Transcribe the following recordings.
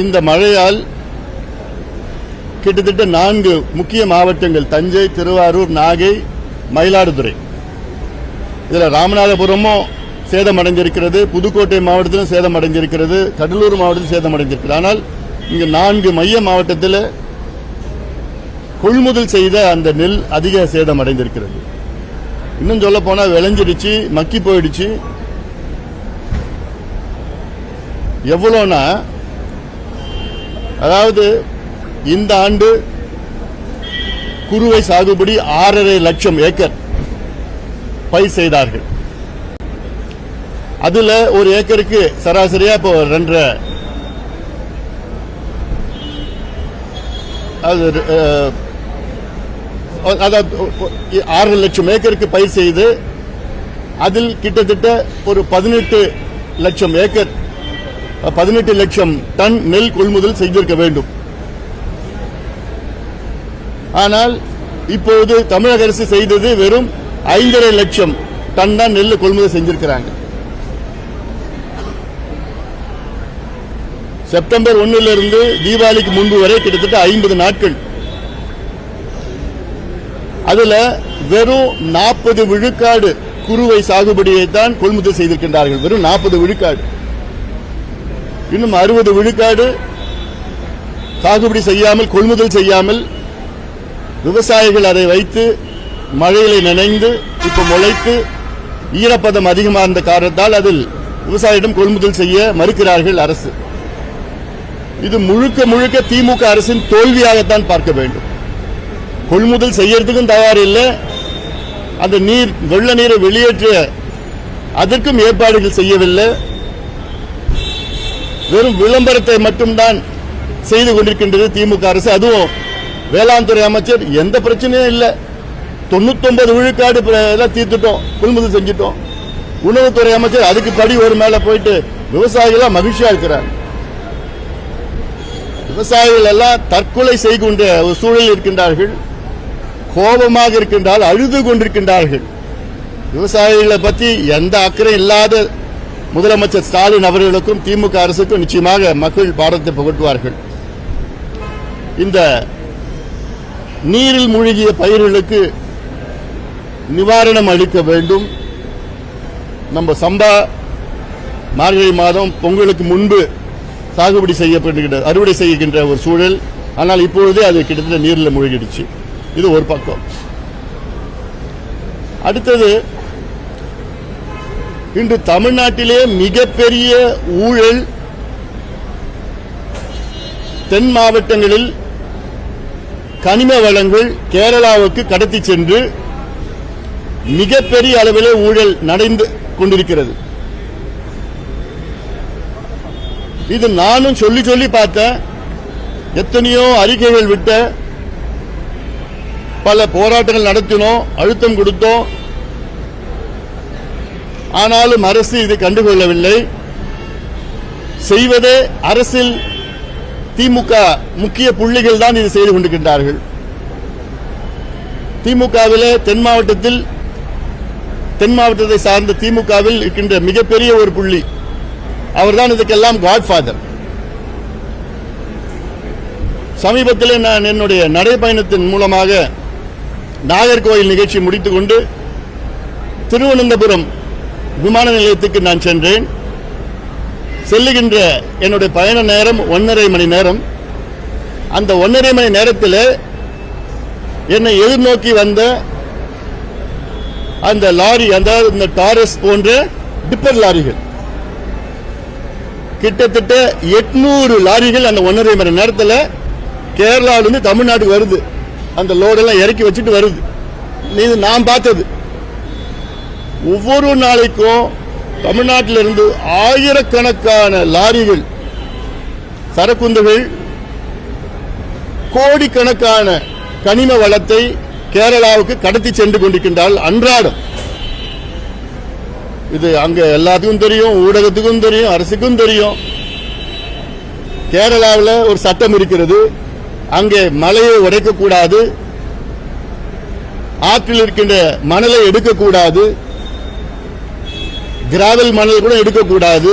இந்த மழையால் கிட்டத்தட்ட 4 முக்கிய மாவட்டங்கள் தஞ்சை, திருவாரூர், நாகை, மயிலாடுதுறை, இதில் ராமநாதபுரமும் சேதமடைந்திருக்கிறது, புதுக்கோட்டை மாவட்டத்திலும் சேதமடைந்திருக்கிறது, கடலூர் மாவட்டத்தில் சேதமடைந்திருக்கிறது. ஆனால் இங்கு 4 மைய மாவட்டத்தில் கொள்முதல் செய்த அந்த நெல் அதிக சேதமடைந்திருக்கிறது. இன்னும் சொல்ல போனா விளைஞ்சிடுச்சு, மக்கி போயிடுச்சு. எவ்வளோனா, அதாவது இந்த ஆண்டு குறுவை சாகுபடி 6.5 லட்சம் ஏக்கர் பயிர் செய்தார்கள். அதுல ஒரு ஏக்கருக்கு சராசரியா இப்போ 2.5 6 லட்சம் ஏக்கருக்கு பயிர் செய்து அதில் கிட்டத்தட்ட ஒரு 18 லட்சம் ஏக்கர் 18 லட்சம் டன் நெல் கொள்முதல் செய்திருக்க வேண்டும். ஆனால் இப்போது தமிழக அரசு செய்தது வெறும் 5.5 லட்சம் டன் தான் நெல் கொள்முதல் செஞ்சிருக்கிறாங்க. செப்டம்பர் 1 தீபாவளிக்கு முன்பு வரை கிட்டத்தட்ட 50 நாட்கள். அதுல வெறும் 40 விழுக்காடு குறுவை சாகுபடியை தான் கொள்முதல் செய்திருக்கின்றார்கள். வெறும் 40 விழுக்காடு. இன்னும் 60 விழுக்காடு சாகுபடி செய்யாமல், கொள்முதல் செய்யாமல் விவசாயிகள் அதை வைத்து மழையிலே நனைந்து இப்ப முளைத்து ஈரப்பதம் அதிகமாக இருந்த காரணத்தால் அதில் விவசாயிடம் கொள்முதல் செய்ய மறுக்கிறார்கள் அரசு. இது முழுக்க முழுக்க திமுக அரசின் தோல்வியாகத்தான் பார்க்க வேண்டும். கொள்முதல் செய்யறதுக்கும் தயார் இல்லை, அந்த வெள்ள நீரை வெளியேற்ற அதற்கும் ஏற்பாடுகள் செய்யவில்லை. வெறும் விளம்பரத்தை மட்டும்தான் செய்து கொண்டிருக்கின்றது திமுக அரசு. அதுவும் வேளாண் துறை அமைச்சர் எந்த பிரச்சனையும் இல்லை, 99 விழுக்காடு தீர்த்துட்டோம், கொள்முதல் செஞ்சிட்டோம். உணவுத்துறை அமைச்சர் அதுக்கு படி ஒரு மேல போயிட்டு விவசாயிகள் மகிழ்ச்சியா இருக்கிறார். விவசாயிகள் எல்லாம் தற்கொலை செய்கின்ற ஒரு சூழலில் இருக்கின்றார்கள், கோபமாக இருக்கின்றால் அழுது கொண்டிருக்கின்றார்கள். விவசாயிகளை பற்றி எந்த அக்கறை இல்லாத முதலமைச்சர் ஸ்டாலின் அவர்களுக்கும் திமுக அரசுக்கும் நிச்சயமாக மக்கள் பாடத்தை புகட்டுவார்கள். இந்த நீரில் மூழ்கிய பயிர்களுக்கு நிவாரணம் அளிக்க வேண்டும். நம்ம சம்பா மார்கழி மாதம் பொங்கலுக்கு முன்பு சாகுபடி செய்யப்படுகின்ற, அறுவடை செய்கின்ற ஒரு சூழல். ஆனால் இப்பொழுதே அது கிட்டத்தட்ட நீரில் மூழ்கிடுச்சு. இது ஒரு பக்கம். அடுத்தது, இன்று தமிழ்நாட்டிலே மிகப்பெரிய ஊழல் தென் மாவட்டங்களில் கனிம வளங்கள் கேரளாவுக்கு கடத்தி சென்று மிகப்பெரிய அளவிலே ஊழல் நடந்து கொண்டிருக்கிறது. இது நானும் சொல்லி சொல்லி பார்த்தேன், எத்தனையோ அறிக்கைகள் விட்ட, பல போராட்டங்கள் நடத்தினோம், அழுத்தம் கொடுத்தோம். ஆனாலும் அரசு இதை கண்டுகொள்ளவில்லை. செய்வதே அரசில் திமுக முக்கிய புள்ளிகள் தான் இது செய்து கொண்டிருக்கின்றார்கள். திமுகவிலே தென் மாவட்டத்தை சார்ந்த திமுகவில் இருக்கின்ற மிகப்பெரிய ஒரு புள்ளி அவர்தான் இதுக்கெல்லாம் காட்ஃபாதர். சமீபத்தில் நான் என்னுடைய நடைபயணத்தின் மூலமாக நாகர்கோவில் நிகழ்ச்சி முடித்துக் கொண்டு திருவனந்தபுரம் விமான நிலையத்துக்கு நான் சென்றேன். செல்லுகின்ற என்னுடைய பயண நேரம் 1.5 மணி நேரம். அந்த 1.5 மணி நேரத்தில் என்னை எதிர்நோக்கி வந்த அந்த லாரி, அதாவது இந்த டாரஸ் போன்ற டிப்பர் லாரிகள், கிட்டத்தட்ட 800 லாரிகள் அந்த 1.5 மணி நேரத்தில் கேரளாவிலிருந்து தமிழ்நாட்டுக்கு வருது. அந்த லோடெல்லாம் இறக்கி வச்சுட்டு வருது. இது நான் பார்த்தது. ஒவ்வொரு நாளைக்கும் தமிழ்நாட்டிலிருந்து ஆயிரக்கணக்கான லாரிகள், சரக்குந்துகள், கோடிக்கணக்கான கனிம வளத்தை கேரளாவுக்கு கடத்தி சென்று கொண்டிருக்கின்றால் அன்றாடம். இது அங்க எல்லாத்துக்கும் தெரியும், ஊடகத்துக்கும் தெரியும், அரசுக்கும் தெரியும். கேரளாவில் ஒரு சட்டம் இருக்கிறது, அங்கே மலையை உடைக்கக்கூடாது, ஆற்றில் இருக்கின்ற மணலை எடுக்கக்கூடாது, கிராவல் மணல் கூட எடுக்கக்கூடாது,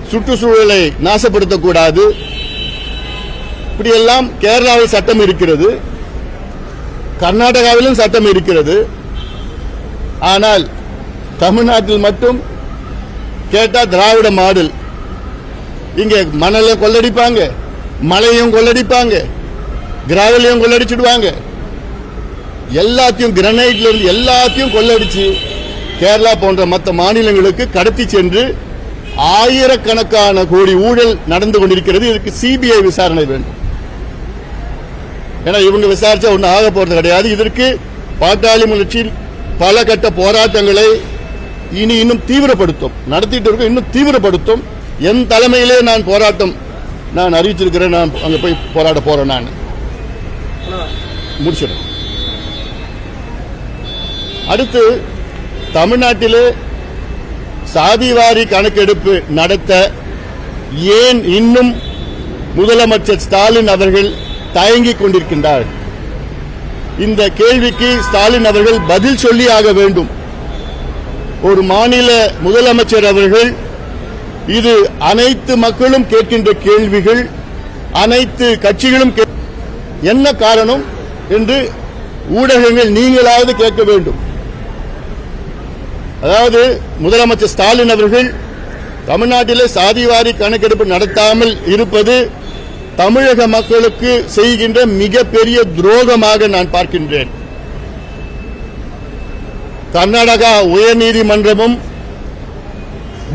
சுற்றுச்சூழலை நாசப்படுத்தக்கூடாது. இப்படியெல்லாம் கேரளாவில் சட்டம் இருக்கிறது, கர்நாடகாவிலும் சட்டம் இருக்கிறது. ஆனால் தமிழ்நாட்டில் மட்டும் கேட்டா திராவிட மாடல். இங்க மணலை கொள்ளடிப்பாங்க, மலையும் கொள்ளடிப்பாங்க, கிராவலையும் கொள்ளடிச்சிடுவாங்க. எல்லாத்தையும் கிரனைட்ல இருந்து எல்லாத்தையும் கொள்ளடிச்சு கேரளா போன்ற மற்ற மாநிலங்களுக்கு கடத்தி சென்று ஆயிரக்கணக்கான கோடி ஊழல் நடந்து கொண்டிருக்கிறது. இதுக்கு சிபிஐ விசாரணை வேண்டும். ஏன்னா இவங்க விசாரிச்சா ஒன்னும் ஆக போறது கிடையாது. இதற்கு பாட்டாளி முயற்சி பல கட்ட போராட்டங்களை இன்னும் தீவிரப்படுத்தும், நடத்திட்டு இருக்கும், இன்னும் தீவிரப்படுத்தும். என் தலைமையிலே நான் அறிவிச்சிருக்கிறேன். நான் அங்க போய் போராட போறேன். நான் முடிச்சிடும். அடுத்து தமிழ்நாட்டிலே சாதிவாரி கணக்கெடுப்பு நடத்த ஏன் இன்னும் முதலமைச்சர் ஸ்டாலின் அவர்கள் தயங்கிக் கொண்டிருக்கின்றார்? இந்த கேள்விக்கு ஸ்டாலின் அவர்கள் பதில் சொல்லி ஆக வேண்டும். ஒரு மாநில முதலமைச்சர் அவர்கள் இது அனைத்து மக்களும் கேட்கின்ற கேள்விகள், அனைத்து கட்சிகளும் என்ன காரணம் என்று ஊடகங்கள் நீங்களாவது கேட்க வேண்டும். அதாவது முதலமைச்சர் ஸ்டாலின் அவர்கள் தமிழ்நாட்டிலே சாதிவாரி கணக்கெடுப்பு நடத்தாமல் இருப்பது தமிழக மக்களுக்கு செய்கின்ற மிகப்பெரிய துரோகமாக நான் பார்க்கின்றேன். கர்நாடகா உயர்நீதிமன்றமும்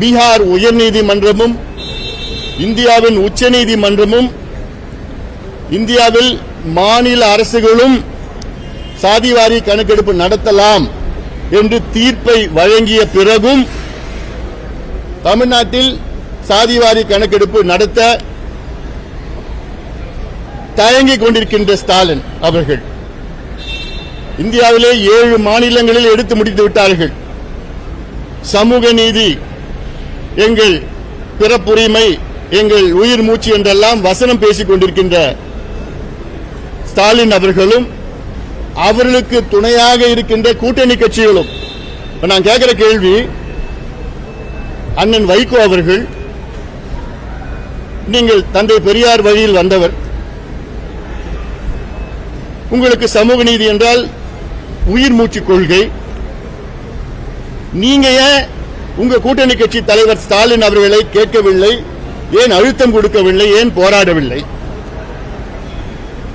பீகார் உயர்நீதிமன்றமும் இந்தியாவின் உச்சநீதிமன்றமும் இந்தியாவில் மாநில அரசுகளும் சாதிவாரி கணக்கெடுப்பு நடத்தலாம் என்று தீர்ப்பை வழங்கிய பிறகும் தமிழ்நாட்டில் சாதிவாரி கணக்கெடுப்பு நடத்த தயங்கிக் கொண்டிருக்கின்ற ஸ்டாலின் அவர்கள் இந்தியாவிலே 7 மாநிலங்களில் எடுத்து முடித்து விட்டார்கள். சமூக நீதி, எங்கள் பிறப்புரிமை, எங்கள் உயிர் மூச்சு என்றெல்லாம் வசனம் பேசிக் கொண்டிருக்கின்ற ஸ்டாலின் அவர்களும் அவர்களுக்கு துணையாக இருக்கின்ற கூட்டணி கட்சிகளும். நான் கேட்கிற கேள்வி, அண்ணன் வைகோ அவர்கள், நீங்கள் தந்தை பெரியார் வழியில் வந்தவர், உங்களுக்கு சமூக நீதி என்றால் உயிர் மூச்சு கொள்கை. நீங்க ஏன் உங்க கூட்டணி கட்சி தலைவர் ஸ்டாலின் அவர்களை கேட்கவில்லை? ஏன் அழுத்தம் கொடுக்கவில்லை? ஏன் போராடவில்லை?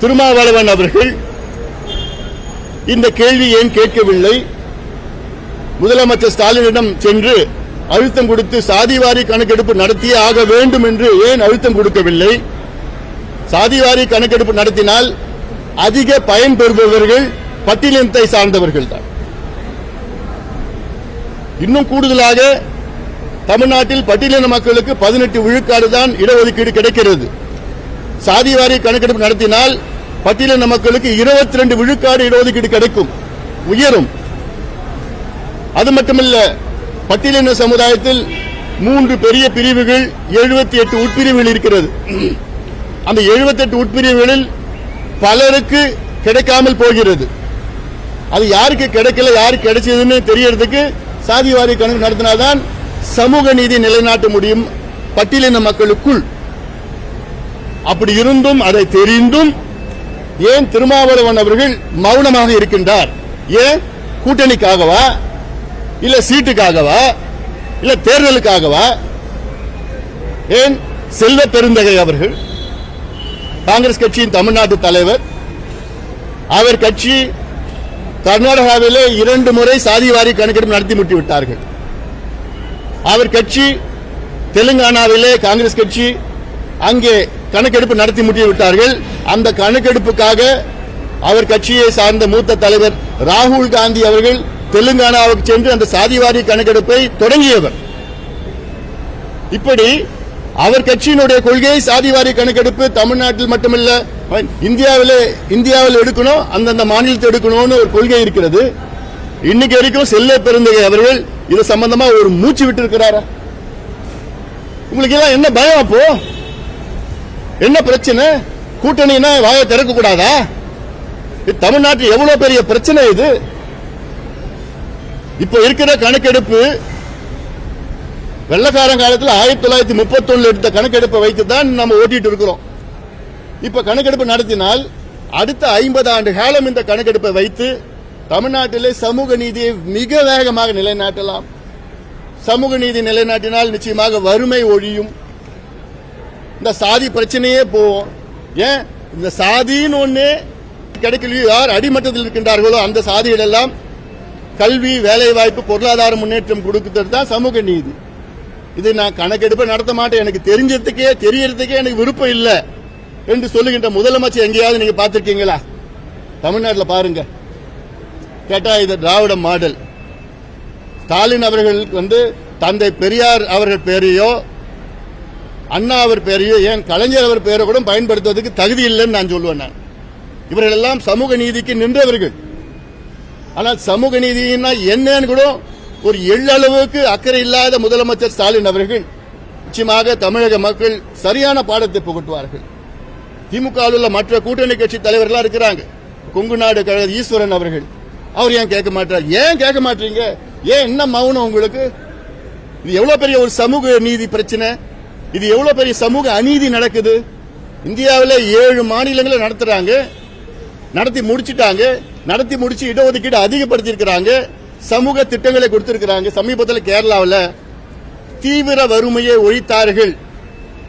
திருமாவளவன் அவர்கள் இந்த கேள்வி ஏன் கேட்கவில்லை? முதலமைச்சர் ஸ்டாலினிடம் சென்று அழுத்தம் கொடுத்து சாதிவாரி கணக்கெடுப்பு நடத்தியே ஆக வேண்டும் என்று ஏன் அழுத்தம் கொடுக்கவில்லை? சாதிவாரி கணக்கெடுப்பு நடத்தினால் அதிக பயன் பெறுபவர்கள் பட்டியலினத்தை சார்ந்தவர்கள் தான். இன்னும் கூடுதலாக தமிழ்நாட்டில் பட்டியலின மக்களுக்கு 18 விழுக்காடு தான் இடஒதுக்கீடு கிடைக்கிறது. சாதிவாரி கணக்கெடுப்பு நடத்தினால் பட்டியலின மக்களுக்கு 22 விழுக்காடு இடஒதுக்கீடு கிடைக்கும், உயரும். அது மட்டுமல்ல, பட்டியலின சமுதாயத்தில் 3 பெரிய பிரிவுகள், 78 உட்பிரிவுகள் இருக்கிறது. அந்த 78 உட்பிரிவுகளில் பலருக்கு கிடைக்காமல் போகிறது. அது யாருக்கு கிடைக்கல, யாருக்கு கிடைச்சதுன்னு தெரியறதுக்கு சாதிவாரி கணக்கு நடத்தினால்தான் சமூக நீதி நிலைநாட்ட முடியும் பட்டியலின மக்களுக்குள். அப்படி இருந்தும் அதை தெரிந்தும் ஏன் திருமாவளவன் அவர்கள் மௌனமாக இருக்கின்றார்? ஏன் கூட்டணிக்காகவா, இல்ல சீட்டுக்காகவா, இல்ல தேர்தலுக்காகவா? ஏன் செல்வ பெருந்தகை அவர்கள் காங்கிரஸ் கட்சியின் தமிழ்நாட்டு தலைவர், அவர் கட்சி கர்நாடகாவிலே 2 முறை சாதிவாரி கணக்கெடுப்பு நடத்தி முடித்துவிட்டார்கள். அவர் கட்சி தெலுங்கானாவிலே காங்கிரஸ் கட்சி அங்கே கணக்கெடுப்பு நடத்தி முடித்துவிட்டார்கள். அந்த கணக்கெடுப்புக்காக அவர் கட்சியை சார்ந்த மூத்த தலைவர் ராகுல் காந்தி அவர்கள் தெலுங்கானாவுக்கு சென்று அந்த சாதிவாரி கணக்கெடுப்பை தொடங்கியவர். இப்படி அவர் கட்சியினுடைய கொள்கை சாதிவாரி கணக்கெடுப்பு தமிழ்நாட்டில் மட்டுமல்ல, இந்தியாவில் எடுக்கணும், அந்தந்த மாநிலத்தில் எடுக்கணும்னு ஒரு கொள்கை இருக்கிறது. இன்னைக்கு வரைக்கும் செல்ல பெருந்தகை அவர்கள் இது சம்பந்தமா ஒரு மூச்சு விட்டு இருக்கிறாரா? உங்களுக்கு எல்லாம் என்ன பயம்? அப்போ என்ன பிரச்சனை? கூட்டணினா வாயை திறக்க கூடாதா? தமிழ்நாட்டில் எவ்வளவு பெரிய பிரச்சனை இது. இப்ப இருக்கிற கணக்கெடுப்பு வெள்ளக்காரன் காலத்தில் 1931 எடுத்த கணக்கெடுப்பை வைத்துதான் நம்ம ஓட்டிட்டு இருக்கிறோம். இப்ப கணக்கெடுப்பு நடத்தினால் அடுத்த 50 ஆண்டு காலம் இந்த கணக்கெடுப்பை வைத்து தமிழ்நாட்டிலே சமூக நீதியை மிக வேகமாக நிலைநாட்டலாம். சமூக நீதி நிலைநாட்டினால் நிச்சயமாக வறுமை ஒழியும், இந்த சாதி பிரச்சனையே போகும். ஏன் இந்த சாதின்னு ஒண்ணு கிடைக்கலையோ, யார் அடிமட்டத்தில் இருக்கின்றார்களோ அந்த சாதிகள் எல்லாம் கல்வி, வேலை வாய்ப்பு, பொருளாதார முன்னேற்றம் கொடுக்கிறது தான் சமூக நீதி. இது நான் கணக்கெடுப்பை நடத்த மாட்டேன், எனக்கு தெரியறதுக்கே எனக்கு விருப்பம் இல்லை என்று சொல்லுகின்ற முதலமைச்சர் எங்கேயாவது நீங்க பார்த்திருக்கீங்களா? தமிழ்நாட்டில் பாருங்க. கேட்டா இது திராவிட மாடல். ஸ்டாலின் அவர்களுக்கு தந்தை பெரியார் அவர்கள் பேரையோ அண்ணா அவர் பேரையோ ஏன் கலைஞர் அவர் பேரை கூட பயன்படுத்துவதற்கு தகுதி இல்லைன்னு நான் சொல்லுவேன். நான் இவர்கள் எல்லாம் சமூக நீதிக்கு நின்றவர்கள். ஆனால் சமூக நீதினா என்னன்னு கூட ஒரு எள்ளளவுக்கு அக்கறை இல்லாத முதலமைச்சர் ஸ்டாலின் அவர்கள் நிச்சயமாக தமிழக மக்கள் சரியான பாடத்தை புகட்டுவார்கள். திமுகவில் உள்ள மற்ற கூட்டணி கட்சி தலைவர்களா இருக்கிறாங்க. கொங்கு நாடு கழக ஈஸ்வரன் அவர்கள், அவர் ஏன் கேட்க மாட்டார்? ஏன் கேட்க மாட்டீங்க? ஏன் என்ன மௌனம் உங்களுக்கு? இது எவ்வளவு பெரிய ஒரு சமூக நீதி பிரச்சனை, இது எவ்வளவு பெரிய சமூக அநீதி நடக்குது. இந்தியாவில் 7 மாநிலங்களை நடத்துறாங்க, நடத்தி முடிச்சிட்டாங்க. நடத்தி முடிச்சு இடஒதுக்கீடு அதிகப்படுத்தியிருக்கிறாங்க, சமூக திட்டங்களை கொடுத்திருக்கிறாங்க. சமீபத்தில் கேரளாவில் தீவிர வறுமையை ஒழித்தார்கள்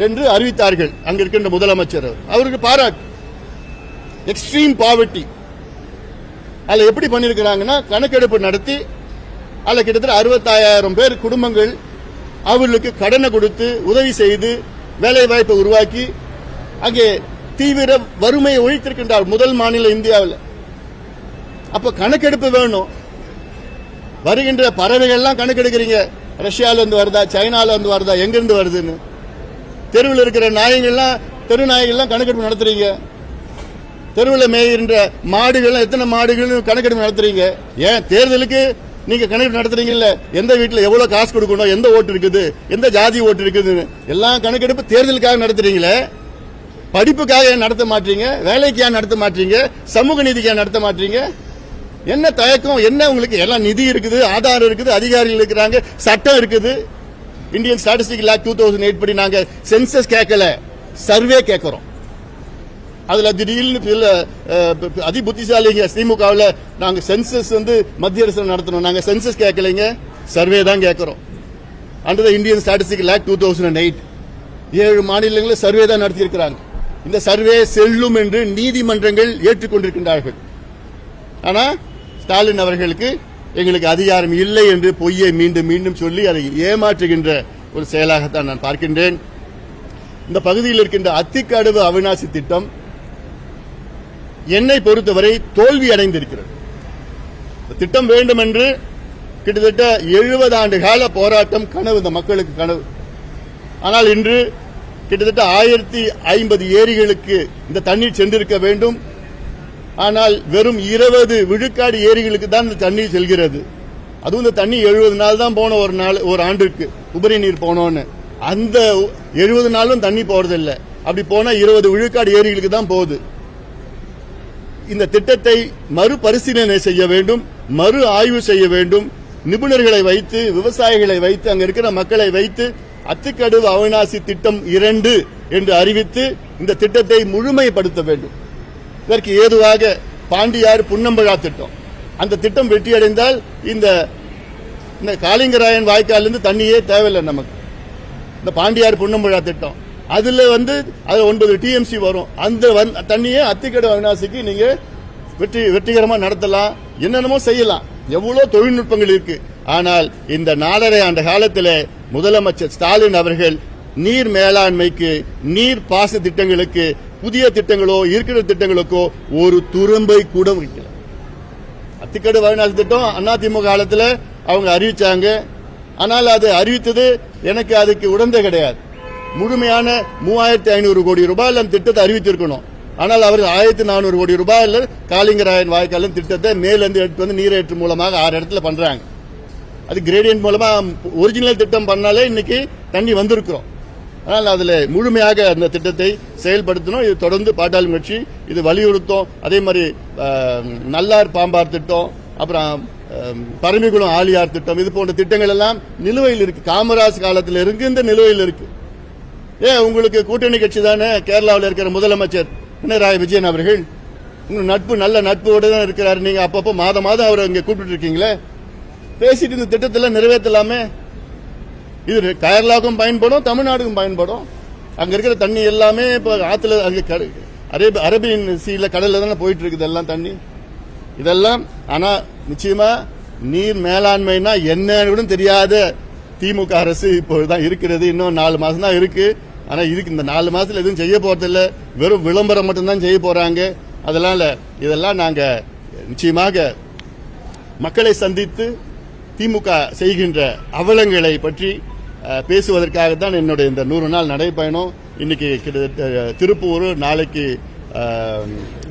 என்று அறிவித்தார்கள் அங்க இருக்கின்ற முதலமைச்சர். அவருக்கு பாராட்டு. எக்ஸ்ட்ரீம் பாவர்ட்டி அதுல எப்படி பண்ணிருக்கிறாங்கன்னா, கணக்கெடுப்பு நடத்தி அதுல கிட்டத்தட்ட 65,000 பேர் குடும்பங்கள் அவர்களுக்கு கடனை கொடுத்து உதவி செய்து வேலை வாய்ப்பை உருவாக்கி அங்கே தீவிர வறுமையை ஒழித்திருக்கின்றார். முதல் மாநிலம் இந்தியாவில். அப்ப கணக்கெடுப்பு வேணும். வருகின்ற பறவைகள்லாம் கணக்கெடுக்கிறீங்க. ரஷ்யால இருந்து வருதா, சைனால இருந்து வருதா, எங்கிருந்து வருதுன்னு. தெருவில் இருக்கிற நாய்கள்லாம், தெரு நாய்கள்லாம் கணக்கெடுப்பு நடத்துறீங்க. தெருவில் மேய்கின்ற மாடுகள் எத்தனை மாடுகள் கணக்கெடுப்பு நடத்துறீங்க. ஏன் தேர்தலுக்கு நீங்க கணக்கெடுப்பு நடத்துறீங்கல்ல, எந்த வீட்டில் எவ்வளவு காசு கொடுக்கணும், எந்த ஓட்டு இருக்குது, எந்த ஜாதி ஓட்டு இருக்குது, எல்லாம் கணக்கெடுப்பு தேர்தலுக்காக நடத்துறீங்களே. படிப்புக்காக ஏன் நடத்த மாட்டீங்க? வேலைக்கு ஏன் நடத்த மாட்டீங்க? சமூக நீதிக்கு ஏன் நடத்த மாட்டீங்க? என்ன தயக்கம்? என்ன உங்களுக்கு? எல்லாம் நிதி இருக்குது, ஆதாரம் இருக்குது, அதிகாரிகள் இருக்கிறாங்க, சட்டம் இருக்குது. இந்தியன் ஸ்டாட்டிஸ்டிக்கல் ஆக்ட் 2008 படி நாங்க சென்சஸ் கேட்கல, சர்வே கேட்கிறோம். அதுல திடீர்னு அதி புத்திசாலிங்க திமுகவில் நாங்க சென்சஸ் மத்திய அரசு நடத்தணும், நாங்க சென்சஸ் கேட்கலைங்க, சர்வே தான் கேட்கிறோம். அண்டர் இந்தியன் ஸ்டாட்டிஸ்டிக்கல் ஆக்ட் 2008 7 மாநிலங்களில் சர்வே தான் நடத்தியிருக்கிறாங்க. இந்த சர்வே செல்லும் என்று நீதிமன்றங்கள் ஏற்றுக்கொண்டிருக்கின்றார்கள். ஆனா ஸ்டாலின் அவர்களுக்கு எங்களுக்கு அதிகாரம் இல்லை என்று பொய்யை மீண்டும் மீண்டும் சொல்லி அதை ஏமாற்றுகின்ற ஒரு செயலாகத்தான் நான் பார்க்கின்றேன். இந்த பகுதியில் இருக்கின்ற அத்திக்கடவு அவிநாசி திட்டம் என்னை பொறுத்தவரை தோல்வி அடைந்திருக்கிறது. திட்டம் வேண்டும் என்று கிட்டத்தட்ட 70 ஆண்டு கால போராட்டம் கனவு, இந்த மக்களுக்கு கனவு. ஆனால் இன்று கிட்டத்தட்ட 1050 ஏரிகளுக்கு இந்த தண்ணீர் சென்றிருக்க வேண்டும். ஆனால் வெறும் 20 விழுக்காடு ஏரிகளுக்கு தான் இந்த தண்ணீர் செல்கிறது. அதுவும் இந்த தண்ணி 70 நாள் தான் போன ஒரு ஆண்டுக்கு உபரி நீர் போனோன்னு. அந்த 70 நாளும் தண்ணி போறதில்லை. அப்படி போனா 20 விழுக்காடு ஏரிகளுக்கு தான் போகுது. இந்த திட்டத்தை மறுபரிசீலனை செய்ய வேண்டும், மறு ஆய்வு செய்ய வேண்டும். நிபுணர்களை வைத்து, விவசாயிகளை வைத்து, அங்க இருக்கிற மக்களை வைத்து அத்திக்கடவு அவிநாசி திட்டம் 2 என்று அறிவித்து இந்த திட்டத்தை முழுமைப்படுத்த வேண்டும். இதற்கு ஏதுவாக பாண்டியார் புன்னம்பழா திட்டம், அந்த திட்டம் வெற்றியடைந்தால் இந்த காளிங்கராயன் வாய்க்காலிருந்து தண்ணியே தேவையில்லை நமக்கு. இந்த பாண்டியார் புன்னம்பழா திட்டம் அதுல 9 டிஎம்சி வரும். அந்த தண்ணியை அத்திக்கடவு அவிநாசிக்கு நீங்க வெற்றிகரமா நடத்தலாம், என்னென்னமோ செய்யலாம். எவ்வளவு தொழில்நுட்பங்கள் இருக்கு. ஆனால் இந்த 4.5 ஆண்டு காலத்தில் முதலமைச்சர் ஸ்டாலின் அவர்கள் நீர் மேலாண்மைக்கு, நீர் பாச திட்டங்களுக்கு, புதிய திட்டங்களோ இருக்கிற திட்டங்களுக்கோ ஒரு துரும்பை கூட வைக்கல. அத்திக்கடவு அவிநாசி திட்டம் அதிமுக காலத்தில் அவங்க அறிவிச்சாங்க. ஆனால் அது அறிவித்தது எனக்கு அதுக்கு உடந்தை கிடையாது. முழுமையான 3500 கோடி ரூபாய் அந்த திட்டத்தை அறிவித்திருக்கணும். ஆனால் அவர் 1400 கோடி ரூபாயில் காளிங்கராயன் வாய்க்காலின் திட்டத்தை மேலிருந்து எடுத்து நீரேற்று மூலமாக 6 இடத்துல பண்றாங்க. அது கிரேடியன்ட் மூலமா ஒரிஜினல் திட்டம் பண்ணாலே இன்னைக்கு தண்ணி வந்திருக்கிறோம். ஆனால் அதுல முழுமையாக அந்த திட்டத்தை செயல்படுத்தணும். இது தொடர்ந்து பாட்டாளி கட்சி இது வலியுறுத்தும். அதே மாதிரி நல்லார் பாம்பார் திட்டம், அப்புறம் பரமிக்குளம் ஆலியார் திட்டம், இது போன்ற திட்டங்கள் எல்லாம் நிலுவையில் இருக்கு. காமராஜ் காலத்தில் இருக்கு, இந்த நிலுவையில் இருக்கு. ஏன் உங்களுக்கு கூட்டணி கட்சி தானே கேரளாவில் இருக்கிற முதலமைச்சர் பினராயி விஜயன் அவர்கள், உங்க நட்பு நல்ல நட்போடு தான் இருக்கிறாரு. நீங்க அப்பப்போ மாதம் அவரை இங்க கூப்பிட்டு இருக்கீங்களே, பேசிட்டு இந்த திட்டத்தில் நிறைவேற்றலாமே. இது கேரளாவுக்கும் பயன்படும், தமிழ்நாடுக்கும் பயன்படும். அங்க இருக்கிற தண்ணி எல்லாமே இப்ப ஆத்துல அங்க அரேபியன் சீல கடல்ல தானே போயிட்டு இருக்குது எல்லாம் தண்ணி இதெல்லாம். ஆனா நிச்சயமா நீர் மேலாண்மைனா என்னன்னு கூட தெரியாத திமுக அரசு இப்போதான் இருக்கிறது. இன்னும் 4 மாசம் தான் இருக்கு. ஆனா இதுக்கு இந்த 4 மாசத்துல எதுவும் செய்ய போறதில்ல, வெறும் விளம்பரம் மட்டும்தான் செய்ய போறாங்க. அதனால இதெல்லாம் நாங்க நிச்சயமாக மக்களை சந்தித்து திமுக செய்கின்ற அவலங்களை பற்றி பேசுவதற்காகத்தான் என்னுடைய இந்த 100 நாள் நடைபயணம். இன்னைக்கு திருப்பூர், நாளைக்கு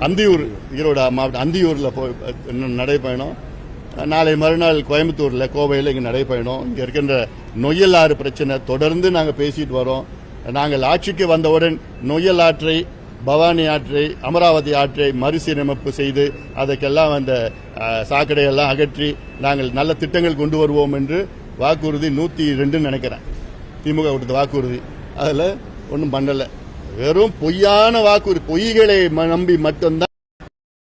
அந்தியூர், ஈரோடு மாவட்டம் அந்தியூர்ல நடைபயணம், நாளை மறுநாள் கோயம்புத்தூர்ல, கோவையில் இங்கே நடைபயணம். இங்க இருக்கின்ற நொய்யல் ஆறு பிரச்சனை தொடர்ந்து நாங்கள் பேசிட்டு வரோம். நாங்கள் ஆட்சிக்கு வந்தவுடன் நொய்யல் ஆற்றை, பவானி ஆற்றை, அமராவதி ஆற்றை மறுசீரமைப்பு செய்து அதற்கெல்லாம் அந்த சாக்கடையெல்லாம் அகற்றி நாங்கள் நல்ல திட்டங்கள் கொண்டு வருவோம் என்று வாக்குறுதி 102 நினைக்கிறேன் திமுக கொடுத்த வாக்குறுதி. அதில் ஒன்றும் பண்ணல, வெறும் பொய்யான வாக்குறுதி, பொய்களை நம்பி மட்டும்தான்.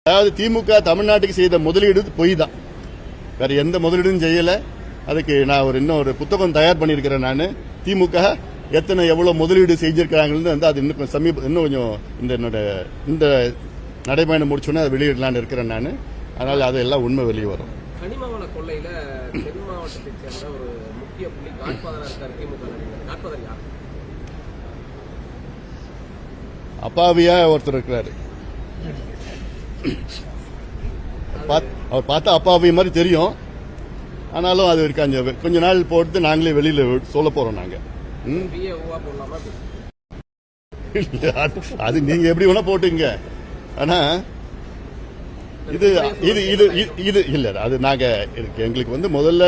அதாவது திமுக தமிழ்நாட்டுக்கு செய்த முதலீடு பொய் தான், வேற எந்த முதலீடும் செய்யல. அதுக்கு நான் இன்னும் ஒரு புத்தகம் தயார் பண்ணியிருக்கிறேன். நான் திமுக எவ்வளவு முதலீடு செஞ்சிருக்கிறாங்கன்னு அது இன்னும் கொஞ்சம் இந்த நடைபயணம் முடிச்சோன்னே அதை வெளியிடலான்னு இருக்கிறேன் நான். அதனால அதெல்லாம் உண்மை வெளியே வரும். கனிமவள கொள்ளையில தென் மாவட்டத்தை சேர்ந்த ஒரு முக்கிய புள்ளி காட்பாதரா இருக்காரு திமுக. காட்பாதர் யார்? அப்பாவியா ஒருத்தர் இருக்கிறாரு. அவர் பார்த்தா அப்பாவி மாதிரி தெரியும். ஆனாலும் அது இருக்காங்க. கொஞ்ச நாள் போட்டு நாங்களே வெளியில சொல்ல போறோம். நாங்க அது நீங்க எப்படி வேணா போட்டுங்க. ஆனா இது இது இது இது இல்ல, அது நாங்க எங்களுக்கு முதல்ல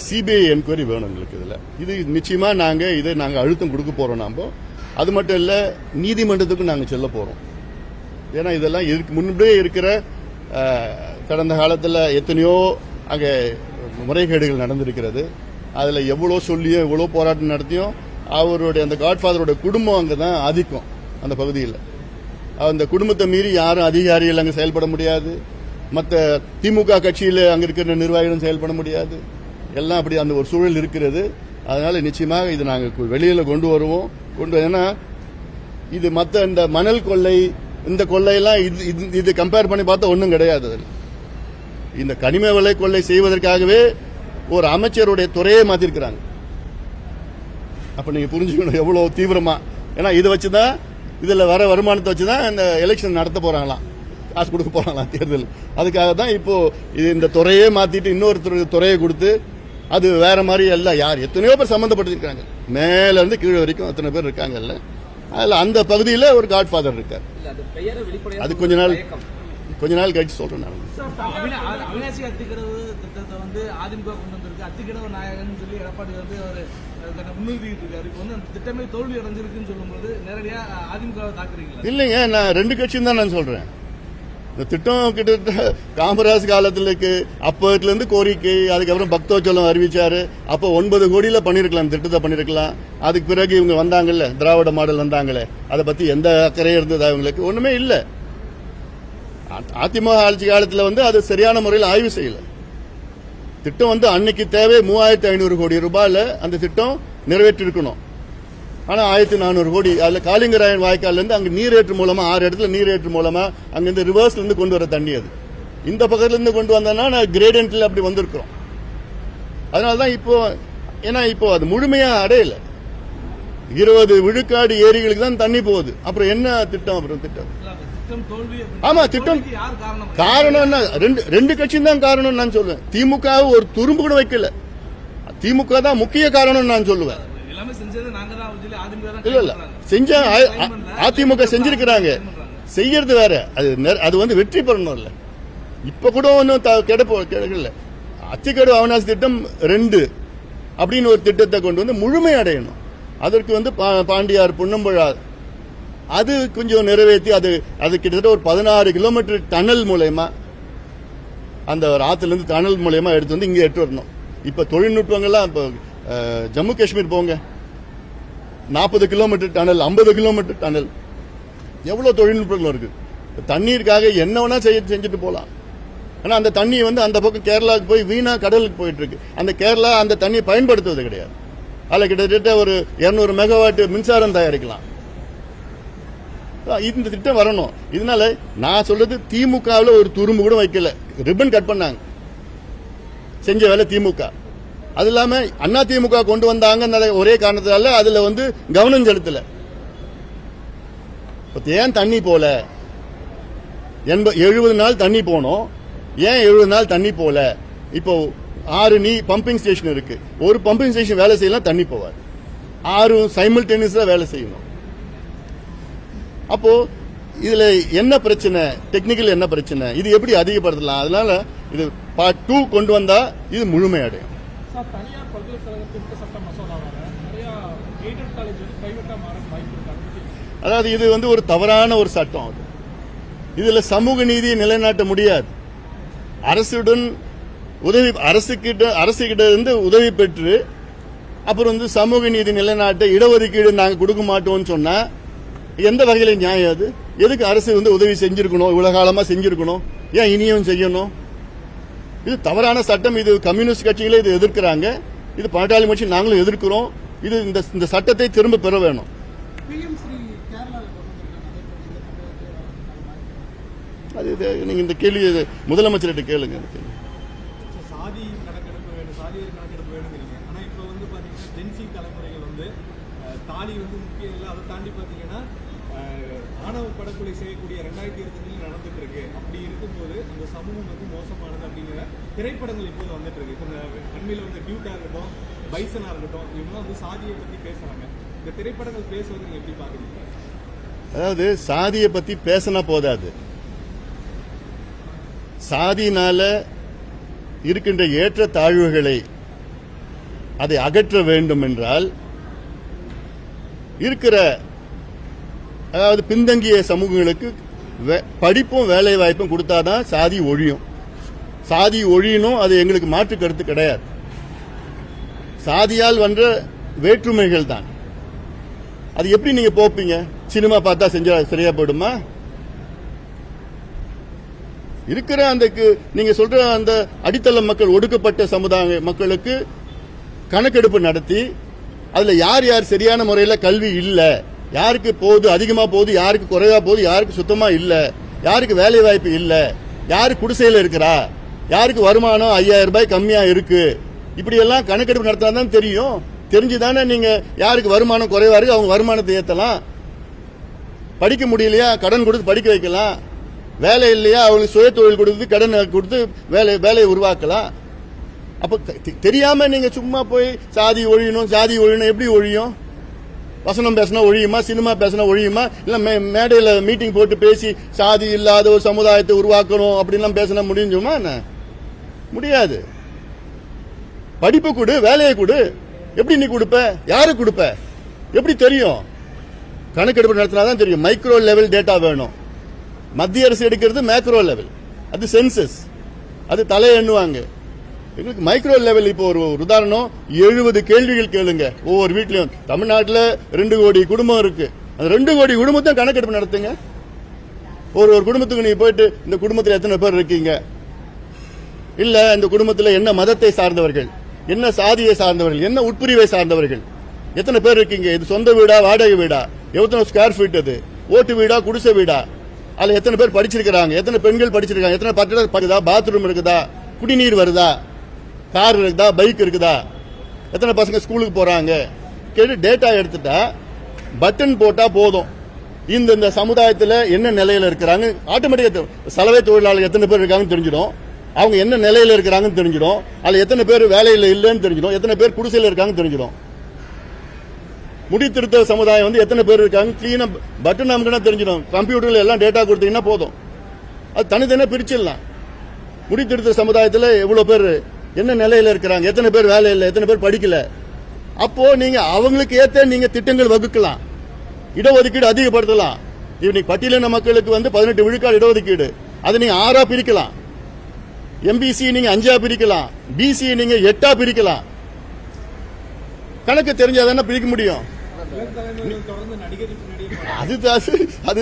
சிபிஐ என்கொயரி வேணும் எங்களுக்கு. இது நிச்சயமா நாங்க அழுத்தம் கொடுக்க போறோம். நாம அது மட்டும் இல்ல, நீதிமன்றத்துக்கும் நாங்க செல்ல போறோம். ஏன்னா இதெல்லாம் முன்பே இருக்கிற கடந்த காலத்தில் எத்தனையோ அங்கே முறைகேடுகள் நடந்திருக்கிறது. அதில் எவ்வளோ சொல்லியோ எவ்வளோ போராட்டம் நடத்தியும் அவருடைய அந்த காட்ஃபாதரோட குடும்பம் அங்கே தான் ஆதிக்கம் அந்த பகுதியில். அந்த குடும்பத்தை மீறி யாரும் அதிகாரிகள் அங்கே செயல்பட முடியாது. மற்ற திமுக கட்சியில் அங்கே இருக்கிற நிர்வாகிகளும் செயல்பட முடியாது. எல்லாம் அப்படி அந்த ஒரு சூழல் இருக்கிறது. அதனால நிச்சயமாக இது நாங்கள் வெளியில் கொண்டு வருவோம். ஏன்னா இது மற்ற இந்த மணல் கொள்ளை, இந்த கொள்ளையெல்லாம் இது கம்பேர் பண்ணி பார்த்தா ஒன்றும் கிடையாது. இந்த கனிம வள கொள்ளை செய்வதற்காகவே ஒரு அமைச்சருடைய துறையே மாத்திருக்கிறாங்க. அப்ப நீங்க புரிஞ்சுக்கணும் எவ்வளவு தீவிரமா. ஏன்னா இதை வச்சுதான், இதுல வர வருமானத்தை வச்சுதான் இந்த எலெக்ஷன் நடத்த போறாங்களாம், காசு கொடுக்க போறாங்களாம் தேர்தல். அதுக்காக தான் இப்போ இந்த துறையே மாத்திட்டு இன்னொரு துறையை கொடுத்து அது வேற மாதிரி எல்லாம் யார் எத்தனையோ பேர் சம்பந்தப்பட்டிருக்காங்க. மேல இருந்து கீழே வரைக்கும் அத்தனை பேர் இருக்காங்கல்ல. அதுல அந்த பகுதியில் ஒரு காட்ஃபாதர் இருக்கார். அது கொஞ்ச நாள் கழிச்சு சொல்றேன் நான். அவினாசி அத்திக்கடவு திட்டத்தை வந்து அதிமுக கொண்டு வந்திருக்கு. அத்திக்கடவு நாயகன் சொல்லி எடப்பாடி வந்து முன்னிறுத்திட்டு இருக்காரு. இப்போ அந்த திட்டமே தோல்வி அடைஞ்சிருக்குன்னு சொல்லும்போது நேரடியா அதிமுக தாக்குறீங்களா? இல்லைங்க, நான் 2 கட்சியும் தான் நான் சொல்றேன். இந்த திட்டம் கிட்டத்தட்ட காமராஜ் காலத்துல அப்பத்துல இருந்து கோரிக்கை, அதுக்கப்புறம் பக்தோச்சலம் அறிவிச்சாரு. அப்போ 9 கோடியில பண்ணிருக்கலாம், திட்டத்தை பண்ணிருக்கலாம். அதுக்கு பிறகு இவங்க வந்தாங்கல்ல, திராவிட மாடல் வந்தாங்களே, அதை பத்தி எந்த அக்கறையும் இருந்தது அவங்களுக்கு? ஒண்ணுமே இல்ல. அதிமுக ஆட்சி காலத்துல அது சரியான முறையில் ஆய்வு செய்யல. திட்டம் அன்னைக்கு தேவை 3500 கோடி ரூபாயில அந்த திட்டம் நிறைவேற்றிருக்கணும். ஆனா 1400 கோடி அதுல காளிங்கராயன் வாய்க்கால் இருந்து அங்க நீரேற்று மூலமா 6 இடத்துல நீரேற்று மூலமா அங்கிருந்து ரிவர்ஸ்ல இருந்து கொண்டு வர தண்ணி அது இந்த பக்கத்துல இருந்து கொண்டு வந்தா கிரேடியன்ட்ல அப்படி வந்திருக்கிறோம். அதனாலதான் இப்போ அது முழுமையா அடையல. 20 விழுக்காடு ஏரிகளுக்கு தான் தண்ணி போகுது. அப்புறம் என்ன திட்டம்? ஆமா, திட்டம் காரணம் என்ன? 2 கட்சியும் தான் காரணம் நான் சொல்லுவேன். திமுக ஒரு துரும்பு கூட வைக்கல. திமுக தான் முக்கிய காரணம் நான் சொல்லுவேன். இல்ல செஞ்ச அதிமுக செஞ்சிருக்கிறாங்க, செய்யறது வேற. அது வெற்றி பெறணும் இல்ல. இப்ப கூட ஒன்னும் கிடைக்கல. அத்திக்கடவு அவினாசி திட்டம் 2 அப்படின்னு ஒரு திட்டத்தை கொண்டு முழுமை அடையணும். அதற்கு பாண்டியார் புன்னம்புழா அது கொஞ்சம் நிறைவேற்றி அது கிட்டத்தட்ட ஒரு 16 கிலோமீட்டர் டனல் மூலயமா அந்த ஆத்துல இருந்து டனல் மூலயமா எடுத்து இங்க வரணும். இப்ப தொழில்நுட்பங்கள்லாம் இப்ப ஜம்மு காஷ்மீர் போங்க, 40 கிலோமீட்டர் டனல், 50 கிலோமீட்டர் டனல், எவ்வளவு தொழில்நுட்பங்கள் இருக்கு. தண்ணீருக்காக என்ன வேணா செஞ்சுட்டு போலாம். ஆனா அந்த தண்ணி வந்து அந்த பக்கம் கேரளாவுக்கு போய் வீணா கடலுக்கு போயிட்டு இருக்கு. அந்த கேரளா அந்த தண்ணியை பயன்படுத்துவது கிடையாது. அதுல கிட்டத்தட்ட ஒரு 200 மெகாவாட் மின்சாரம் தயாரிக்கலாம். இந்த திட்டம் வரணும். இதனால நான் சொல்றது திமுகவில் ஒரு துரும்பு கூட வைக்கல, ரிப்பன் கட் பண்ணாங்க, செஞ்ச வேலை திமுக. அது இல்லாம அண்ணா திமுக கொண்டு வந்தாங்க ஒரே காரணத்தினால அதுல வந்து கவனம் செலுத்தல. ஏன் தண்ணி போல 70 நாள் தண்ணி போனோம், ஏன் 70 நாள் தண்ணி போல? இப்போ 6 பம்பிங் ஸ்டேஷன் இருக்கு, ஒரு பம்பிங் ஸ்டேஷன் வேலை செய்யலாம், தண்ணி போவார். 6 சைமல்டேனியஸா வேலை செய்யணும். அப்போ இதுல என்ன பிரச்சனை, டெக்னிக்கல் என்ன பிரச்சனை, இது எப்படி அதிகப்படுத்தலாம்? அதனால இது பார்ட் 2 கொண்டு வந்தா இது முழுமையடையும். தனியார் பல்கலைக்கழக திருத்த சட்ட மசோதாவால நிறைய எய்டட் காலேஜ் வந்து பிரைவேட்டா மாற வாய்ப்பு இருக்கு. அதாவது இது வந்து ஒரு தவறான ஒரு சட்டம். அது இதுல சமூக நீதியை நிலைநாட்ட முடியாது. அரசுடன் உதவி, அரசுகிட்ட இருந்து உதவி பெற்று அப்புறம் வந்து சமூக நீதி நிலைநாட்ட இடஒதுக்கீடு நாங்க கொடுக்க மாட்டோம்னு சொன்னா எந்த வகையில நியாயம்? அது எதுக்கு அரசு வந்து உதவி செஞ்சிருக்கணும், இவ்வளவு காலமா செஞ்சிருக்கணும், ஏன் இனியும் செய்யணும்? இது தவறான சட்டம். இது கம்யூனிஸ்ட் கட்சிகளே இது எதிர்க்கிறாங்க, இது பாட்டாளி கட்சி நாங்களும் எதிர்க்கிறோம். இது இந்த சட்டத்தை திரும்ப பெற வேணும். அது நீங்க இந்த கேள்வி முதலமைச்சர்கிட்ட கேளுங்க. சாதி கணக்கெடுப்பு வேணும், சாதியர் கணக்கெடுப்பு வேணுங்கிறீங்க. ஆனா இப்போ வந்து பாத்தீங்கன்னா ஜென்சி தலைமுறைகள் வந்து தாலி வந்து முக்கியம் இல்லை, அதை தாண்டி பாத்தீங்கன்னா ஆணவ படுகொலை செய்யக்கூடிய 2020 நடந்துட்டு இருக்கு. அப்படி இருக்கும்போது இந்த சமூகம் வந்து மோசமானது அப்படிங்கிற திரைப்படங்கள் இப்போது வந்துட்டு இருக்கு. இப்போ அண்மையில வந்து டியூட்டா இருக்கட்டும், பைசனா இருக்கட்டும், இவங்க வந்து சாதியை பத்தி பேசுறாங்க. இந்த திரைப்படங்கள் பேசுவது நீங்க எப்படி பாக்குறீங்க? அதாவது சாதியை பத்தி பேசினா போதாது, சாதியினால இருக்கின்ற ஏற்ற தாழ்வுகளை அதை அகற்ற வேண்டும் என்றால் இருக்கிற, அதாவது பின்தங்கிய சமூகங்களுக்கு படிப்பும் வேலை வாய்ப்பும் கொடுத்தாதான் சாதி ஒழியும். சாதி ஒழியணும், அது எங்களுக்கு மாற்று கருத்து கிடையாது. சாதியால் வந்த வேற்றுமைகள் தான். அது எப்படி நீங்க போப்பீங்க? சினிமா பார்த்தா செஞ்சா சரியா போயிடுமா? இருக்கிற அந்த நீங்க சொல்ற அந்த அடித்தள மக்கள், ஒடுக்கப்பட்ட சமுதாய மக்களுக்கு கணக்கெடுப்பு நடத்தி அதுல யார் யார் சரியான முறையில் கல்வி இல்ல, யாருக்கு போகுது அதிகமா போகுது, யாருக்கு குறைவா போகுது, யாருக்கு சுத்தமா இல்ல, யாருக்கு வேலை வாய்ப்பு இல்ல, யாரு குடிசையில் இருக்கிறா, யாருக்கு வருமானம் 5000 ரூபாய் கம்மியா இருக்கு, இப்படி எல்லாம் கணக்கெடுப்பு நடத்தினா தெரியும். தெரிஞ்சுதானே நீங்க யாருக்கு வருமானம் குறைவா இருக்கு அவங்க வருமானத்தை ஏத்தலாம். படிக்க முடியலையா கடன் கொடுத்து படிக்க வைக்கலாம். வேலை இல்லையா அவங்களுக்கு சுய தொழில் கொடுத்து கடன் கொடுத்து வேலையை உருவாக்கலாம். அப்ப தெரியாம நீங்க சும்மா போய் சாதி ஒழியணும் சாதி ஒழியணும், எப்படி ஒழியும்? வசனம் பேசினா ஒழியுமா? சினிமா பேசினா ஒழியுமா? இல்ல மேடையில மீட்டிங் போட்டு பேசி சாதி இல்லாத ஒரு சமுதாயத்தை உருவாக்கணும் அப்படின்லாம் பேசினா முடிஞ்சுமா? என்ன முடியாது. படிப்பு கொடு, வேலையை கொடு. எப்படி நீ கொடுப்ப? யாரு கொடுப்ப? எப்படி தெரியும்? கணக்கெடுப்பு நடத்தினாதான் தெரியும். மைக்ரோ லெவல் டேட்டா வேணும். மத்திய அரசு எடுக்கிறது மேக்ரோ லெவல், அது சென்சஸ், அது தலை எண்ணுவாங்க. எங்களுக்கு மைக்ரோ லெவல். இப்போ ஒரு உதாரணம், 70 கேள்விகள் கேளுங்க ஒவ்வொரு வீட்லயும். தமிழ்நாட்டில் 2 கோடி குடும்பம் இருக்கு. அந்த 2 கோடி குடும்பத்தை கணக்கெடுப்பு நடத்துங்க. ஒரு குடும்பத்துக்கு நீங்க போயிட்டு இந்த குடும்பத்தில் எத்தனை பேர் இருக்கீங்க, இல்ல இந்த குடும்பத்தில் என்ன மதத்தை சார்ந்தவர்கள், என்ன சாதியை சார்ந்தவர்கள், என்ன உட்பிரிவை சார்ந்தவர்கள், எத்தனை பேர் இருக்கீங்க, இது சொந்த வீடா வாடகை வீடா, எத்தனை ஸ்கொயர் ஃபீட், அது ஓட்டு வீடா குடிசை வீடா, அதுல எத்தனை பேர் படிச்சிருக்காங்க, எத்தனை பெண்கள் படிச்சிருக்காங்க, எத்தனை பட்டா பாத்ரூம் இருக்குதா, குடிநீர் வருதா, கார் இருக்குதா, பைக் இருக்குதா, எத்தனை பசங்க ஸ்கூலுக்கு போறாங்க கேட்டு டேட்டா எடுத்துட்டா பட்டன் போட்டா போதும். இந்த சமுதாயத்தில் என்ன நிலையில இருக்கிறாங்க ஆட்டோமேட்டிக்கா சலவை தொழிலாளர்கள் எத்தனை பேர் இருக்காங்கன்னு தெரிஞ்சிடும். அவங்க என்ன நிலையில இருக்கிறாங்கன்னு தெரிஞ்சிடும். அதுல எத்தனை பேர் வேலையில் இல்லைன்னு தெரிஞ்சிடும். எத்தனை பேர் குடிசையில் இருக்காங்கன்னு தெரிஞ்சிடும். முடித்திருத்த சமுதாயம் வந்து எத்தனை பேர் இருக்காங்க கிளீனா பட்டன் அமுக்கினா தெரிஞ்சிடும். கம்ப்யூட்டர்ல எல்லாம் டேட்டா கொடுத்தீங்கன்னா போதும், அது தனித்தனியா பிரிச்சிடலாம். முடித்திருத்த சமுதாயத்தில் எவ்வளவு பேர் என்ன நிலையில இருக்கிறாங்க, எத்தனை பேர் வேலை இல்லை, எத்தனை பேர் படிக்கல. அப்போ நீங்க அவங்களுக்கு ஏற்ற நீங்க திட்டங்கள் வகுக்கலாம், இடஒதுக்கீடு அதிகப்படுத்தலாம். இன்னைக்கு பட்டியலின மக்களுக்கு வந்து 18 விழுக்காடு இடஒதுக்கீடு, அதை நீங்க 6ஆ பிரிக்கலாம். எம்பிசி நீங்க 5ஆ பிரிக்கலாம், பிசி நீங்க 8ஆ பிரிக்கலாம். கணக்கு தெரிஞ்சாதானே பிரிக்க முடியும். இளம் தலைமுறைகள் தொடர்ந்து நடிகர் பின்னாடியே அது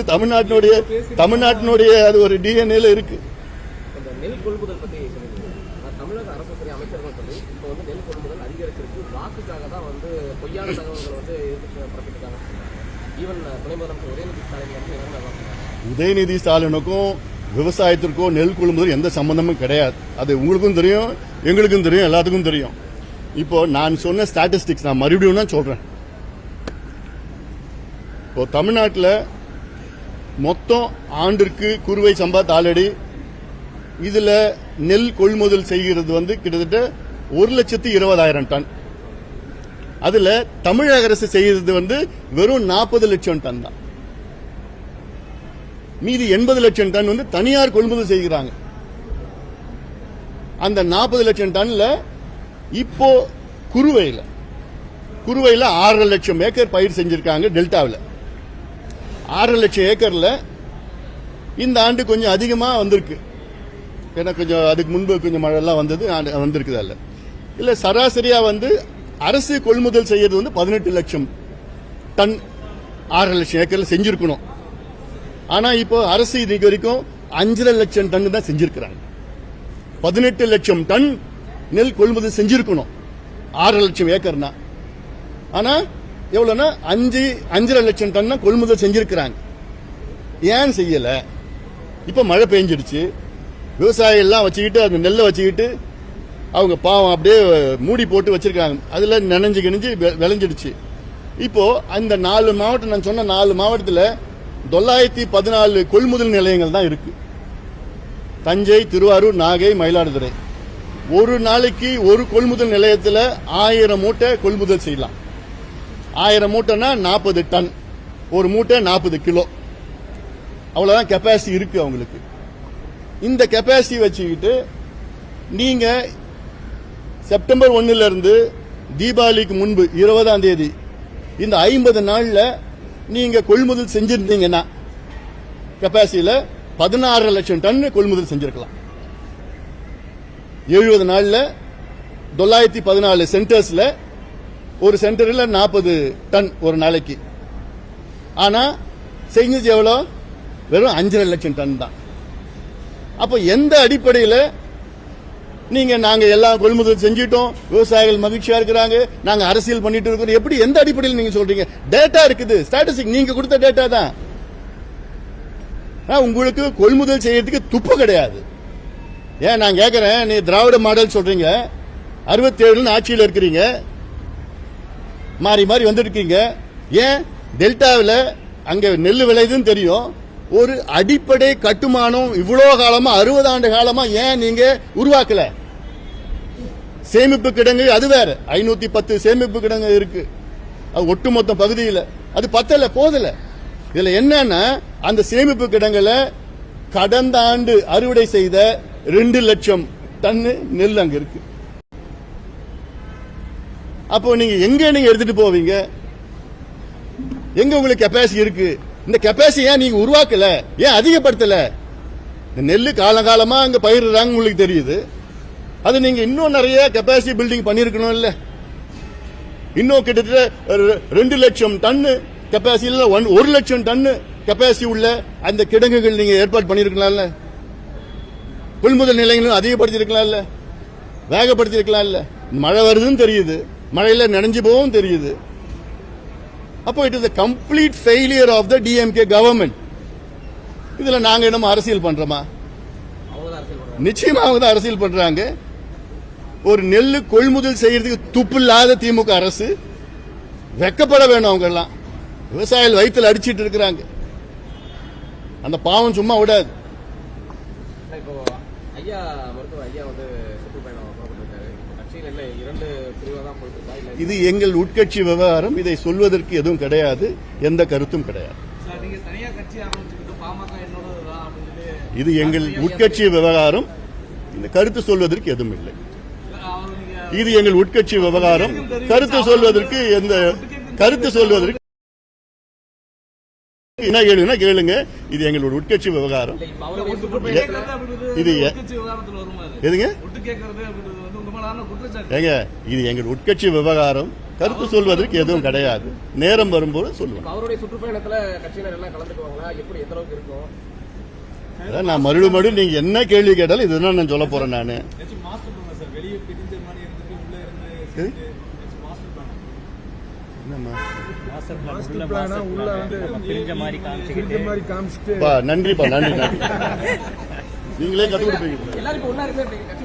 தமிழ்நாட்டினுடைய அது ஒரு டிஎன்ஏல இருக்கு. இந்த நெல் கொள்முதல் பத்தி சொல்லுங்க. தமிழக அரசு சரி அமைச்சர்கள் சொல்லி இப்போ வந்து நெல் கொள்முதல் அதிகரிச்சிருக்கு, வாக்குக்காக தான் வந்து பொய்யான தகவல்கள் வந்து பரப்பிட்டுருக்காங்க. ஈவன் துணை முதலமைச்சர் உதயநிதி ஸ்டாலின் வந்து என்ன உதயநிதி ஸ்டாலினுக்கும் விவசாயத்திற்கும் நெல் கொள்முதல் எந்த சம்பந்தமும் கிடையாது. அது உங்களுக்கும் தெரியும், எங்களுக்கும் தெரியும், எல்லாத்துக்கும் தெரியும். இப்போ நான் சொன்ன ஸ்டாட்டிஸ்டிக்ஸ் நான் மறுபடியும் தான் சொல்றேன். இப்போ தமிழ்நாட்டில் மொத்தம் ஆண்டிற்கு குறுவை சம்பா தாளடி இதுல நெல் கொள்முதல் செய்கிறது வந்து கிட்டத்தட்ட 1,20,000 டன். அதுல தமிழக அரசு செய்யறது வந்து வெறும் 40 லட்சம் டன் தான். மீதி 80 லட்சம் டன் வந்து தனியார் கொள்முதல் செய்கிறாங்க. அந்த 40 லட்சம் டன்ல இப்போ குறுவையில் 6.5 லட்சம் ஏக்கர் பயிர் செஞ்சிருக்காங்க. டெல்டாவில் 6.5 லட்சம் ஏக்கர்ல இந்த ஆண்டு கொஞ்சம் அதிகமா வந்திருக்கு. ஏன்னா கொஞ்சம் அதுக்கு முன்பு கொஞ்சம் மழை எல்லாம் வந்திருக்குதா இல்ல சராசரியா வந்து அரசு கொள்முதல் செய்யறது வந்து 18 லட்சம் டன் 6.5 லட்சம் ஏக்கர்ல செஞ்சிருக்கணும். ஆனா இப்போ அரசு இன்னைக்கு வரைக்கும் 5.5 லட்சம் டன் தான் செஞ்சிருக்கிறாங்க. 18 லட்சம் டன் நெல் கொள்முதல் செஞ்சிருக்கணும் 6 லட்சம் ஏக்கர்னா. ஆனா எவ்வளவுன்னா 5.5 லட்சம் டன் கொள்முதல் செஞ்சிருக்கிறாங்க. ஏன் செய்யல? இப்ப மழை பெஞ்சிடுச்சு, விவசாயம் எல்லாம் வச்சுக்கிட்டு அந்த நெல்லை வச்சுக்கிட்டு அவங்க பாவம் அப்படியே மூடி போட்டு வச்சிருக்காங்க. அதுல நனைஞ்சு விளைஞ்சிடுச்சு. இப்போ அந்த 4 மாவட்டம் நான் சொன்ன 4 மாவட்டத்தில் 914 கொள்முதல் நிலையங்கள் தான் இருக்கு. தஞ்சை, திருவாரூர், நாகை, மயிலாடுதுறை. ஒரு நாளைக்கு ஒரு கொள்முதல் நிலையத்தில் 1000 மூட்டை கொள்முதல் செய்யலாம். 1000 மூட்டைனா 40 டன், ஒரு மூட்டை 40 கிலோ. அவ்வளவுதான் கெப்பாசிட்டி இருக்கு அவங்களுக்கு. இந்த கெப்பாசிட்டி வச்சுக்கிட்டு நீங்க செப்டம்பர் 1 இருந்து தீபாவளிக்கு முன்பு 20ஆம் தேதி இந்த 50 நாள்ல நீங்க கொள்முதல் செஞ்சிருந்தீங்கன்னா கெப்பாசிட்டியில 16 லட்சம் டன் கொள்முதல் செஞ்சிருக்கலாம். 70 நாள்ல 914 சென்டர்ஸ்ல ஒரு சென்டர்ல 40 டன் ஒரு நாளைக்கு. ஆனா செஞ்சது எவ்வளோ? வெறும் 5.5 லட்சம் டன் தான். அப்போ எந்த அடிப்படையில் நீங்க நாங்க எல்லாம் கொள்முதல் செஞ்சிட்டோம், விவசாயிகள் மகிழ்ச்சியா இருக்கிறாங்க, நாங்க அரசியல் பண்ணிட்டு இருக்கோம், எப்படி எந்த அடிப்படையில் நீங்க சொல்றீங்க? டேட்டா இருக்குது, ஸ்டாட்டிஸ்டிக் நீங்க கொடுத்த டேட்டா தான். உங்களுக்கு கொள்முதல் செய்யறதுக்கு துப்பு கிடையாது. ஏன் நான் கேட்கிறேன், நீ திராவிட மாடல் சொல்றீங்க, 67 ஆட்சியில் இருக்கிறீங்க, மாறி மாறி வந்துருக்கீங்க. ஏன் டெல்டாவில் அங்க நெல் விளையுதுன்னு தெரியும், ஒரு அடிப்படை கட்டுமானம் இவ்வளவு காலமா 60 ஆண்டு காலமா ஏன் நீங்க உருவாக்கல? சேமிப்பு கிடங்கு அது வேற, 510 சேமிப்பு கிடங்கு இருக்கு அது ஒட்டுமொத்த பகுதியில். அது பத்தல, போதல. இதுல என்னன்னா அந்த சேமிப்பு கிடங்குல கடந்த ஆண்டு அறுவடை செய்த 2 லட்சம் டன் நெல் அங்க இருக்கு. அப்போ நீங்க எங்க நீங்க எடுத்துட்டு போவீங்க? எங்க உங்களுக்கு கெப்பாசிட்டி இருக்கு? இந்த கெப்பாசிட்டி ஏன் நீங்க உருவாக்கல? ஏன் அதிகப்படுத்தல? இந்த நெல்லு காலகாலமா அங்க பயிரிடுறாங்க, உங்களுக்கு தெரியுது. அது நீங்க இன்னும் நிறைய கெப்பாசிட்டி பில்டிங் பண்ணிருக்கணும் இல்ல? இன்னும் கிட்டத்தட்ட 2 லட்சம் டன் கெப்பாசிட்டி, 1 லட்சம் டன் கெப்பாசிட்டி உள்ள அந்த கிடங்குகள் நீங்க ஏற்பாடு பண்ணிருக்கலாம்ல? கொள்முதல் நிலையங்களும் அதிகப்படுத்திருக்கலாம்ல? வேகப்படுத்திருக்கலாம்ல? மழை வருதுன்னு தெரியுது, மழையில நனைஞ்சு போவும் தெரியுது. அப்போ it is a complete failure of the DMK government. இதுல நாங்க என்ன அரசியல் பண்றோமா? நிச்சயமா அவங்க தான் அரசியல் பண்றாங்க. ஒரு நெல்லு கொள்முதல் செய்யறதுக்கு துப்பு இல்லாத திமுக அரசு வெக்கப்பட வேணும். அவங்க எல்லாம் விவசாயிகள் வயிற்றுல அடிச்சிட்டு இருக்கிறாங்க. அந்த பாவம் சும்மா விடாது. இப்போ ஐயா மருத்துவர் ஐயா வந்து சுற்றுப்பயணம் புறப்பட்டிருக்காரு. கட்சியில் இல்லை, 2 பிரிவாக தான் போயிட்டு. இது எங்கள் உட்கட்சி விவகாரம். இதை சொல்வதற்கு எதுவும் கிடையாது, எந்த கருத்தும் கிடையாது. இது எங்கள் உட்கட்சி விவகாரம், இந்த கருத்து சொல்வதற்கு எதுவும் இல்லை. இது எங்கள் உட்கட்சி விவகாரம். கருத்து சொல்வதற்கு என்ன கேளுங்க கேளுங்க. இது எங்களோட உட்கட்சி விவகாரம். இது எதுங்க? ஏங்க, இது எங்கள் உட்கட்சி விவகாரம். கருத்து சொல்வதற்கு எதுவும் கிடையாது. நேரம் வரும்போது சொல்லுவேன். இப்ப அவருடைய சுற்றுப்பயணத்துல கட்சியினர் எல்லாம் கலந்துக்குவாங்களா? எப்படி எந்த அளவுக்கு இருக்கும்? அதான் நான் மறுபடியும் நீங்க என்ன கேள்வி கேட்டாலும் இதுதான் நான் சொல்ல போறேன். நான் ஏதாச்சும் மாஸ்டர் பிளான் சார், வெளியே பிரிஞ்ச மாதிரி இருந்துட்டு உள்ள இருந்து ஏதாச்சும் மாஸ்டர் பிளான் என்னம்மா மாஸ்டர் பிளானா உள்ள வந்து பிரிஞ்ச மாதிரி காமிச்சிட்டு நன்றிப்பா, நன்றி. நீங்களே கற்றுக் கொடுப்பீங்க. எல்லாரும் இப்ப ஒன்னா இருக்கு